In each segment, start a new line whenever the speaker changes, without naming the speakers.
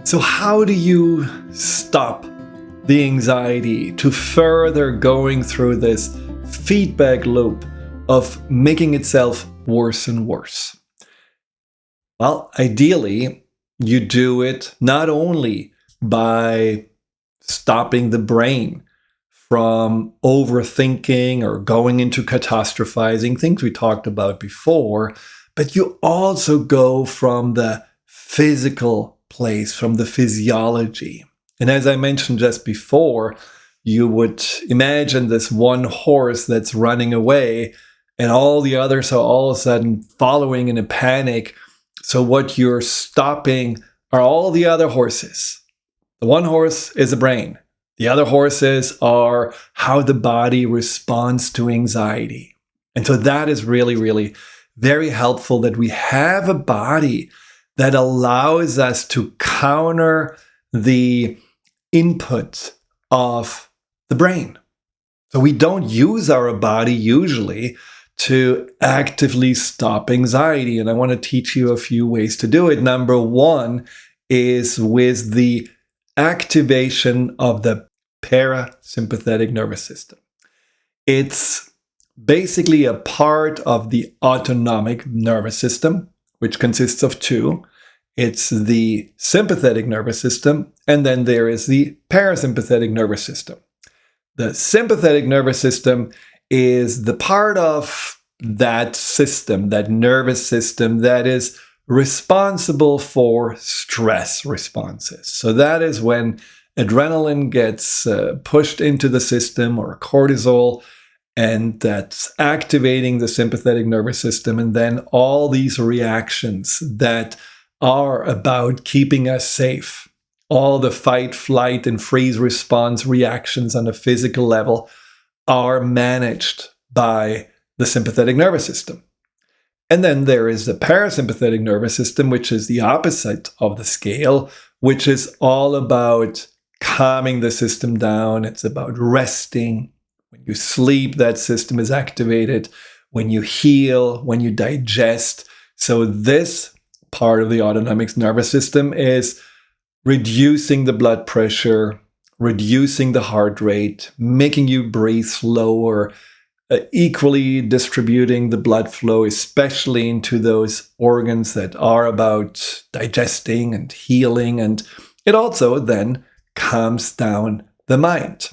So how do you stop the anxiety to further going through this feedback loop of making itself worse and worse? Well, ideally, you do it not only by stopping the brain from overthinking or going into catastrophizing, things we talked about before, but you also go from the physical place, from the physiology. And as I mentioned just before, you would imagine this one horse that's running away and all the others are all of a sudden following in a panic. So what you're stopping are all the other horses. The one horse is the brain. The other horses are how the body responds to anxiety. And so that is really, really very helpful that we have a body that allows us to counter the input of the brain. So we don't use our body usually to actively stop anxiety. And I want to teach you a few ways to do it. Number one is with the activation of the parasympathetic nervous system. It's basically a part of the autonomic nervous system, which consists of two. It's the sympathetic nervous system, and then there is the parasympathetic nervous system. The sympathetic nervous system is the part of that system, that nervous system that is responsible for stress responses. So that is when adrenaline gets pushed into the system, or cortisol, and that's activating the sympathetic nervous system. And then all these reactions that are about keeping us safe, all the fight, flight, and freeze response reactions on a physical level are managed by the sympathetic nervous system. And then there is the parasympathetic nervous system, which is the opposite of the scale, which is all about calming the system down. It's about resting. When you sleep, that system is activated. When you heal, when you digest. So this part of the autonomic nervous system is reducing the blood pressure, reducing the heart rate, making you breathe slower, equally distributing the blood flow, especially into those organs that are about digesting and healing. And it also then calms down the mind.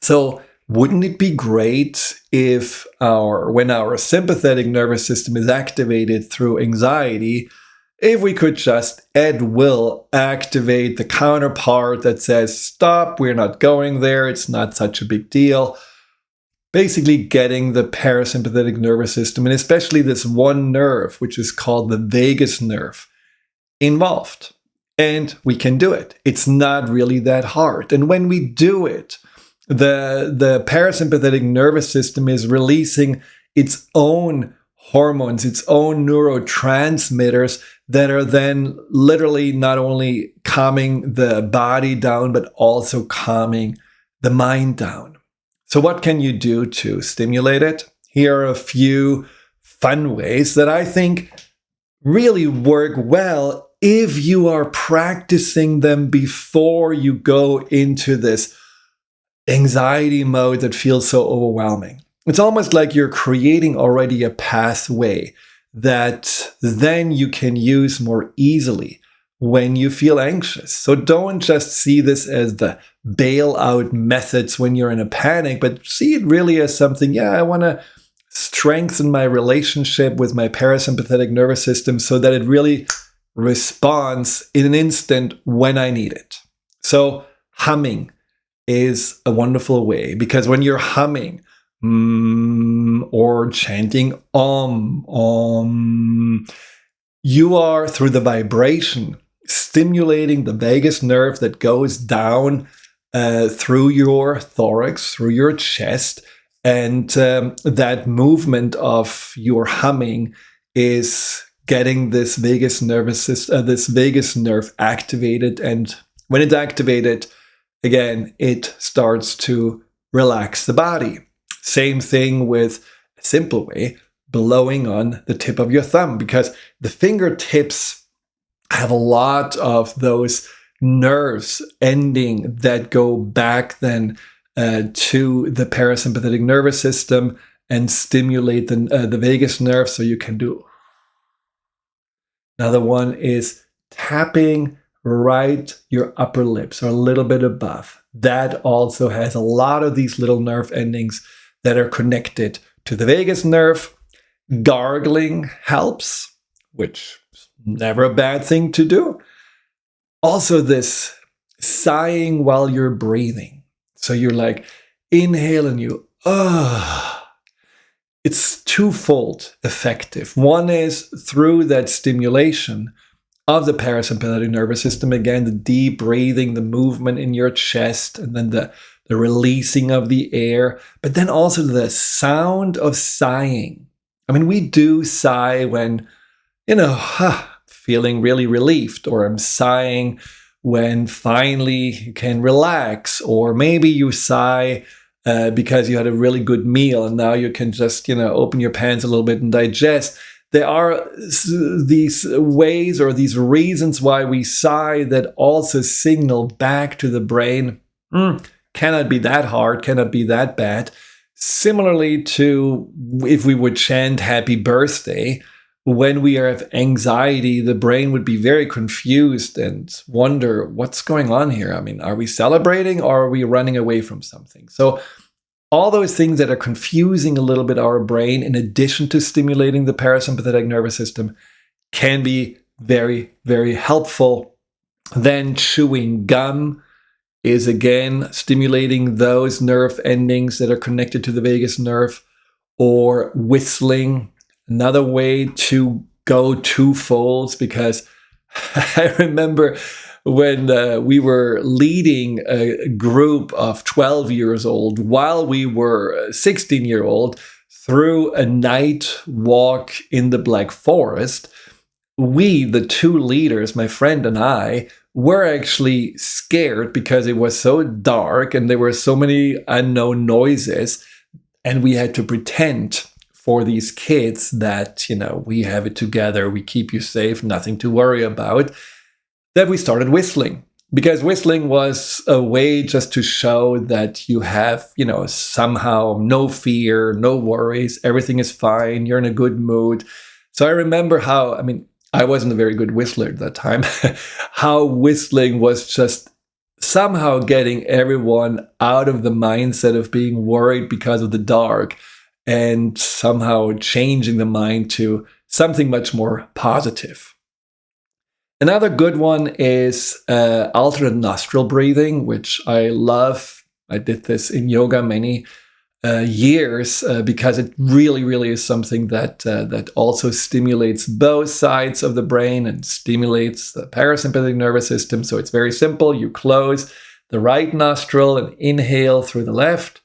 So wouldn't it be great if when our sympathetic nervous system is activated through anxiety, if we could just at will activate the counterpart that says, stop, we're not going there, it's not such a big deal. Basically getting the parasympathetic nervous system, and especially this one nerve, which is called the vagus nerve, involved. And we can do it. It's not really that hard. And when we do it, the parasympathetic nervous system is releasing its own hormones, its own neurotransmitters that are then literally not only calming the body down, but also calming the mind down. So what can you do to stimulate it? Here are a few fun ways that I think really work well if you are practicing them before you go into this anxiety mode that feels so overwhelming. It's almost like you're creating already a pathway that then you can use more easily when you feel anxious. So don't just see this as the bailout methods when you're in a panic, but see it really as something, I want to strengthen my relationship with my parasympathetic nervous system so that it really responds in an instant when I need it. So humming is a wonderful way, because when you're humming or chanting you are, through the vibration, stimulating the vagus nerve that goes down through your thorax, through your chest, and that movement of your humming is getting this vagus nerve activated. And when it's activated, again, it starts to relax the body. Same thing with a simple way, blowing on the tip of your thumb, because the fingertips have a lot of those nerves ending that go back then to the parasympathetic nervous system and stimulate the vagus nerve. So you can do. Another one is tapping right your upper lips or a little bit above. That also has a lot of these little nerve endings that are connected to the vagus nerve. Gargling helps, which is never a bad thing to do. Also, this sighing while you're breathing. So you're like, inhale and you, it's twofold effective. One is through that stimulation of the parasympathetic nervous system. Again, the deep breathing, the movement in your chest, and then the releasing of the air. But then also the sound of sighing. I mean, we do sigh when, feeling really relieved, or I'm sighing when finally you can relax, or maybe you sigh because you had a really good meal and now you can just, open your pants a little bit and digest. There are these ways or these reasons why we sigh that also signal back to the brain, cannot be that hard, cannot be that bad. Similarly to if we would chant happy birthday, when we have anxiety, the brain would be very confused and wonder what's going on here. I mean, are we celebrating or are we running away from something? So all those things that are confusing a little bit our brain, in addition to stimulating the parasympathetic nervous system, can be very, very helpful. Then chewing gum is again stimulating those nerve endings that are connected to the vagus nerve, or whistling. Another way to go twofolds, because I remember when we were leading a group of 12 years old while we were 16-year-old through a night walk in the Black Forest. We, the two leaders, my friend and I, were actually scared because it was so dark and there were so many unknown noises, and we had to pretend for these kids that, we have it together, we keep you safe, nothing to worry about, that we started whistling. Because whistling was a way just to show that you have, somehow no fear, no worries, everything is fine, you're in a good mood. So I remember how, I wasn't a very good whistler at that time, how whistling was just somehow getting everyone out of the mindset of being worried because of the dark, and somehow changing the mind to something much more positive. Another good one is alternate nostril breathing, which I love. I did this in yoga many years because it really, really is something that also stimulates both sides of the brain and stimulates the parasympathetic nervous system. So it's very simple. You close the right nostril and inhale through the left.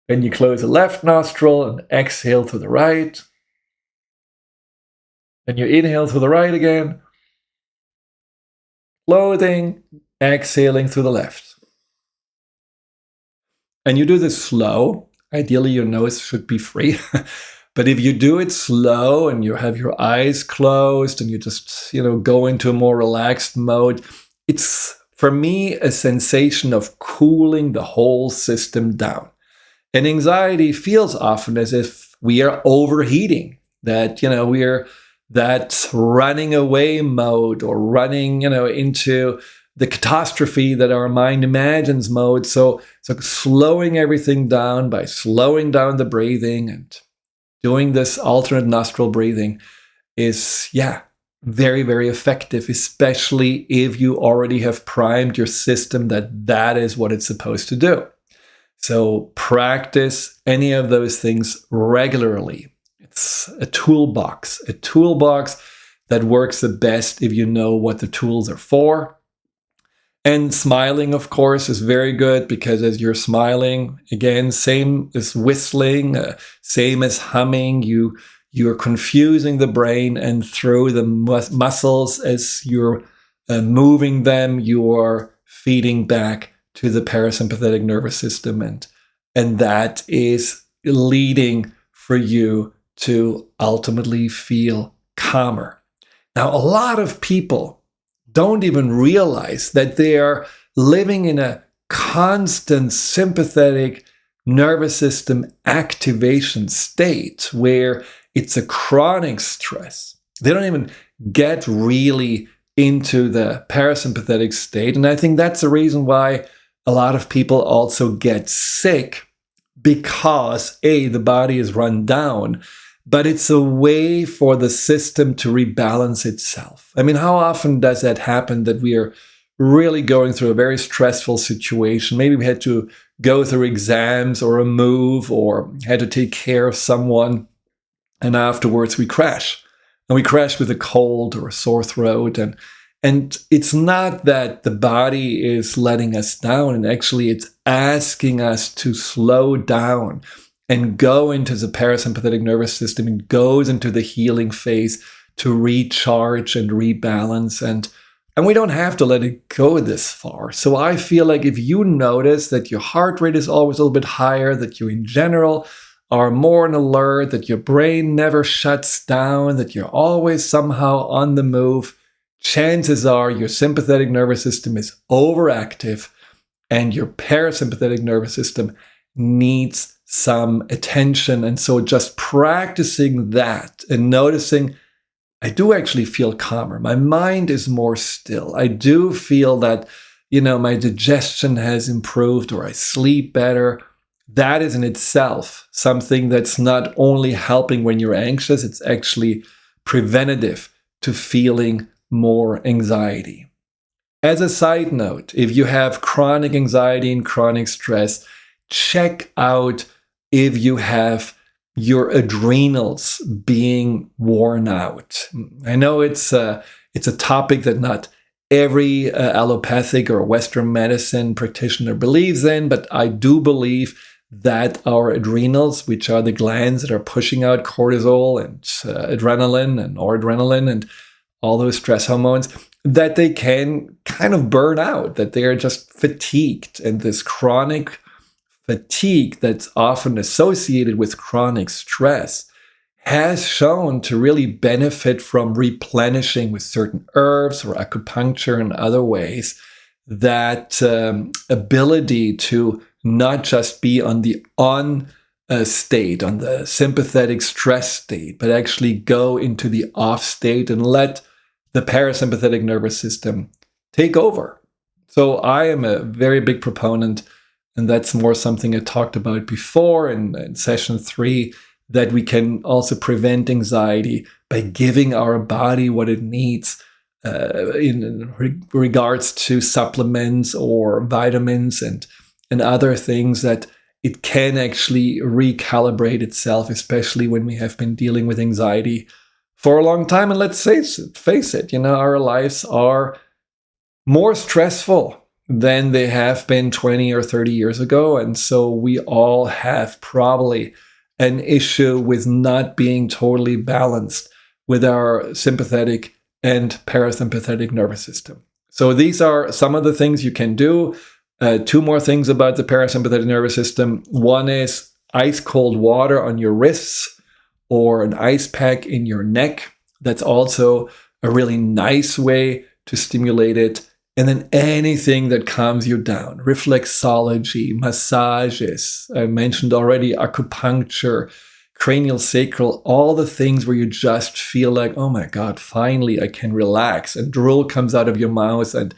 Then you close the left nostril and exhale through the right. Then you inhale through the right again. Closing, exhaling through the left. And you do this slow. Ideally, your nose should be free. But if you do it slow and you have your eyes closed and you just, go into a more relaxed mode, it's, for me, a sensation of cooling the whole system down. And anxiety feels often as if we are overheating, that, we're that running away mode, or running, into the catastrophe that our mind imagines mode. So slowing everything down by slowing down the breathing and doing this alternate nostril breathing is, very, very effective, especially if you already have primed your system that is what it's supposed to do. So practice any of those things regularly. It's a toolbox that works the best if you know what the tools are for. And smiling, of course, is very good, because as you're smiling, again, same as whistling, same as humming, you're confusing the brain, and through the muscles, as you're moving them, you are feeding back to the parasympathetic nervous system, and that is leading for you to ultimately feel calmer. Now, a lot of people don't even realize that they are living in a constant sympathetic nervous system activation state where it's a chronic stress. They don't even get really into the parasympathetic state. And I think that's the reason why a lot of people also get sick, because A, the body is run down, but it's a way for the system to rebalance itself. I mean, how often does that happen, that we are really going through a very stressful situation? Maybe we had to go through exams or a move or had to take care of someone, and afterwards we crash. And we crash with a cold or a sore throat. And it's not that the body is letting us down, and actually it's asking us to slow down and go into the parasympathetic nervous system. It goes into the healing phase to recharge and rebalance. And we don't have to let it go this far. So I feel like if you notice that your heart rate is always a little bit higher, that you in general are more on alert, that your brain never shuts down, that you're always somehow on the move, chances are your sympathetic nervous system is overactive and your parasympathetic nervous system needs some attention. And so just practicing that and noticing, I do actually feel calmer. My mind is more still. I do feel that, my digestion has improved, or I sleep better. That is in itself something that's not only helping when you're anxious, it's actually preventative to feeling more anxiety. As a side note, if you have chronic anxiety and chronic stress, check out if you have your adrenals being worn out. I know it's a topic that not every allopathic or Western medicine practitioner believes in, but I do believe that our adrenals, which are the glands that are pushing out cortisol and adrenaline and noradrenaline and all those stress hormones, that they can kind of burn out, that they are just fatigued. And this chronic fatigue that's often associated with chronic stress has shown to really benefit from replenishing with certain herbs or acupuncture and other ways, that ability to not just be on the state, on the sympathetic stress state, but actually go into the off state and let the parasympathetic nervous system take over. So I am a very big proponent, and that's more something I talked about before in session 3, that we can also prevent anxiety by giving our body what it needs in regards to supplements or vitamins and other things, that it can actually recalibrate itself, especially when we have been dealing with anxiety for a long time. And let's face it, our lives are more stressful than they have been 20 or 30 years ago. And so we all have probably an issue with not being totally balanced with our sympathetic and parasympathetic nervous system. So these are some of the things you can do. 2 more things about the parasympathetic nervous system. One is ice cold water on your wrists or an ice pack in your neck. That's also a really nice way to stimulate it. And then anything that calms you down, reflexology, massages, I mentioned already acupuncture, cranial sacral, all the things where you just feel like, oh my God, finally I can relax, and drool comes out of your mouth and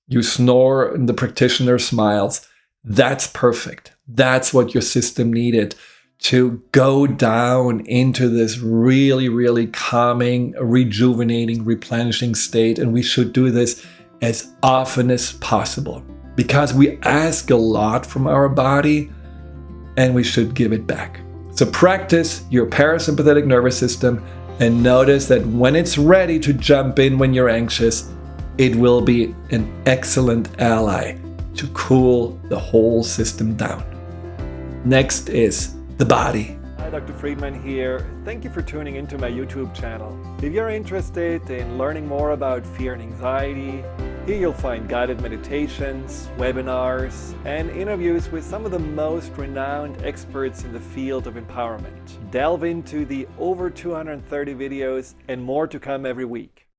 you snore and the practitioner smiles. That's perfect. That's what your system needed to go down into this really, really calming, rejuvenating, replenishing state. And we should do this as often as possible, because we ask a lot from our body and we should give it back. So practice your parasympathetic nervous system and notice that when it's ready to jump in when you're anxious, it will be an excellent ally to cool the whole system down. Next is the body. Hi, Dr. Friedemann here. Thank you for tuning into my YouTube channel. If you're interested in learning more about fear and anxiety, here you'll find guided meditations, webinars, and interviews with some of the most renowned experts in the field of empowerment. Delve into the over 230 videos and more to come every week.